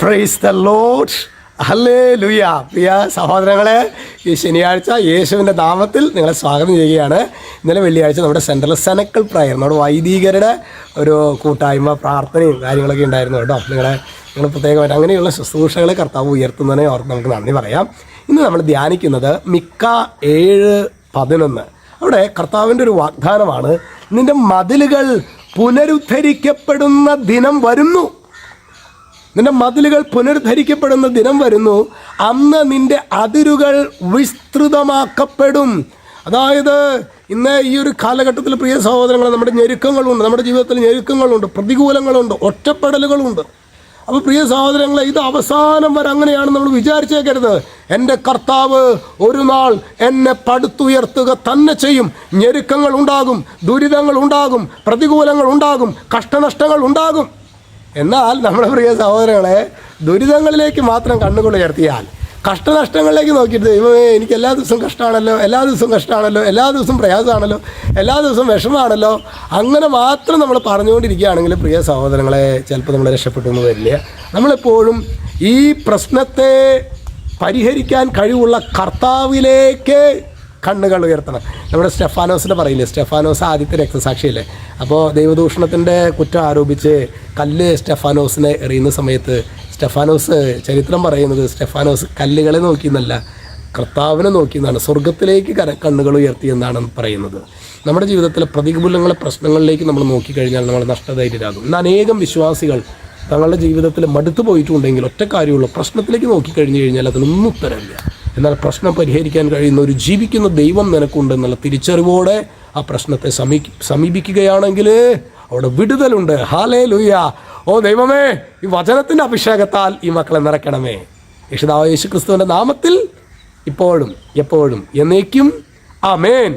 Praise the Lord. Hallelujah. പ്രിയ സഹോദരങ്ങളെ, ഈ ശനിയാഴ്ച യേശുവിൻ്റെ നാമത്തിൽ നിങ്ങളെ സ്വാഗതം ചെയ്യുകയാണ്. ഇന്നലെ വെള്ളിയാഴ്ച നമ്മുടെ സെൻട്രൽ സെനക്കൽ പ്രയർ, നമ്മുടെ വൈദികരുടെ ഒരു കൂട്ടായ്മ പ്രാർത്ഥനയും കാര്യങ്ങളൊക്കെ ഉണ്ടായിരുന്നു കേട്ടോ. നിങ്ങൾ പ്രത്യേകമായിട്ട് അങ്ങനെയുള്ള ശുശ്രൂഷകളെ കർത്താവ് ഉയർത്തുന്നതിനെ ഓർത്ത് നമുക്ക് നന്ദി പറയാം. ഇന്ന് നമ്മൾ ധ്യാനിക്കുന്നത് മിക്ക 7:11. അവിടെ കർത്താവിൻ്റെ ഒരു വാഗ്ദാനമാണ്, നിൻ്റെ മതിലുകൾ പുനരുദ്ധരിക്കപ്പെടുന്ന ദിനം വരുന്നു. നിന്റെ മതിലുകൾ പുനരുദ്ധരിക്കപ്പെടുന്ന ദിനം വരുന്നു, അന്ന് നിന്റെ അതിരുകൾ വിസ്തൃതമാക്കപ്പെടും. അതായത് ഇന്ന് ഈ ഒരു കാലഘട്ടത്തിൽ പ്രിയ സഹോദരങ്ങളെ, നമ്മുടെ ഞെരുക്കങ്ങളുണ്ട്, നമ്മുടെ ജീവിതത്തിൽ ഞെരുക്കങ്ങളുണ്ട്, പ്രതികൂലങ്ങളുണ്ട്, ഒറ്റപ്പെടലുകളുണ്ട്. അപ്പോൾ പ്രിയ സഹോദരങ്ങളെ, ഇത് അവസാനം വരെ അങ്ങനെയാണ് നമ്മൾ വിചാരിച്ചേക്കരുത്. എൻ്റെ കർത്താവ് ഒരു നാൾ എന്നെ പടുത്തുയർത്തുക തന്നെ ചെയ്യും. ഞെരുക്കങ്ങൾ ഉണ്ടാകും, ദുരിതങ്ങൾ ഉണ്ടാകും, പ്രതികൂലങ്ങൾ ഉണ്ടാകും, കഷ്ടനഷ്ടങ്ങൾ ഉണ്ടാകും. എന്നാൽ നമ്മുടെ പ്രിയ സഹോദരങ്ങളെ, ദുരിതങ്ങളിലേക്ക് മാത്രം കണ്ണുകൾ ഉയർത്തിയാൽ, കഷ്ടനഷ്ടങ്ങളിലേക്ക് നോക്കിയിട്ട് ദൈവമേ എനിക്ക് എല്ലാ ദിവസവും കഷ്ടമാണല്ലോ, എല്ലാ ദിവസവും കഷ്ടമാണല്ലോ, എല്ലാ ദിവസവും പ്രയാസമാണല്ലോ, എല്ലാ ദിവസവും വിഷമമാണല്ലോ, അങ്ങനെ മാത്രം നമ്മൾ പറഞ്ഞുകൊണ്ടിരിക്കുകയാണെങ്കിൽ പ്രിയ സഹോദരങ്ങളെ, ചിലപ്പോൾ നമ്മൾ രക്ഷപ്പെട്ടു എന്ന് വരില്ല. നമ്മളെപ്പോഴും ഈ പ്രശ്നത്തെ പരിഹരിക്കാൻ കഴിവുള്ള കർത്താവിലേക്ക് കണ്ണുകൾ ഉയർത്തണം. നമ്മുടെ സ്റ്റെഫാനോസിനെ പറയില്ലേ, സ്റ്റെഫാനോസ് ആദ്യത്തെ രക്തസാക്ഷിയല്ലേ. അപ്പോൾ ദൈവദൂഷണത്തിൻ്റെ കുറ്റം ആരോപിച്ച് കല്ല് സ്റ്റെഫാനോസിനെ എറിയുന്ന സമയത്ത് സ്റ്റെഫാനോസ്, ചരിത്രം പറയുന്നത് സ്റ്റെഫാനോസ് കല്ലുകളെ നോക്കിയെന്നല്ല, കർത്താവിനെ നോക്കിയെന്നാണ്, സ്വർഗത്തിലേക്ക് കണ്ണുകൾ ഉയർത്തി എന്നാണ് പറയുന്നത്. നമ്മുടെ ജീവിതത്തിലെ പ്രതികൂലങ്ങളെ, പ്രശ്നങ്ങളിലേക്ക് നമ്മൾ നോക്കിക്കഴിഞ്ഞാൽ നമ്മൾ നഷ്ടധൈര്യരാകും. ഇന്ന് അനേകം വിശ്വാസികൾ തങ്ങളുടെ ജീവിതത്തിൽ മടുത്തു പോയിട്ടുണ്ടെങ്കിൽ ഒറ്റ കാര്യമുള്ളൂ, പ്രശ്നത്തിലേക്ക് നോക്കിക്കഴിഞ്ഞു കഴിഞ്ഞാൽ അതിനൊന്നും ഉത്തരമില്ല. എന്നാൽ പ്രശ്നം പരിഹരിക്കാൻ കഴിയുന്ന ഒരു ജീവിക്കുന്ന ദൈവം നിനക്കുണ്ട് എന്നുള്ള തിരിച്ചറിവോടെ ആ പ്രശ്നത്തെ സമീപിക്കുകയാണെങ്കിൽ അവിടെ വിടുതലുണ്ട്. ഹല്ലേലൂയ. ഓ ദൈവമേ, ഈ വചനത്തിൻ്റെ അഭിഷേകത്താൽ ഈ മക്കളെ നിറയ്ക്കണമേ. യേശുക്രിസ്തുവിൻ്റെ നാമത്തിൽ ഇപ്പോഴും എപ്പോഴും എന്നേക്കും ആമേൻ.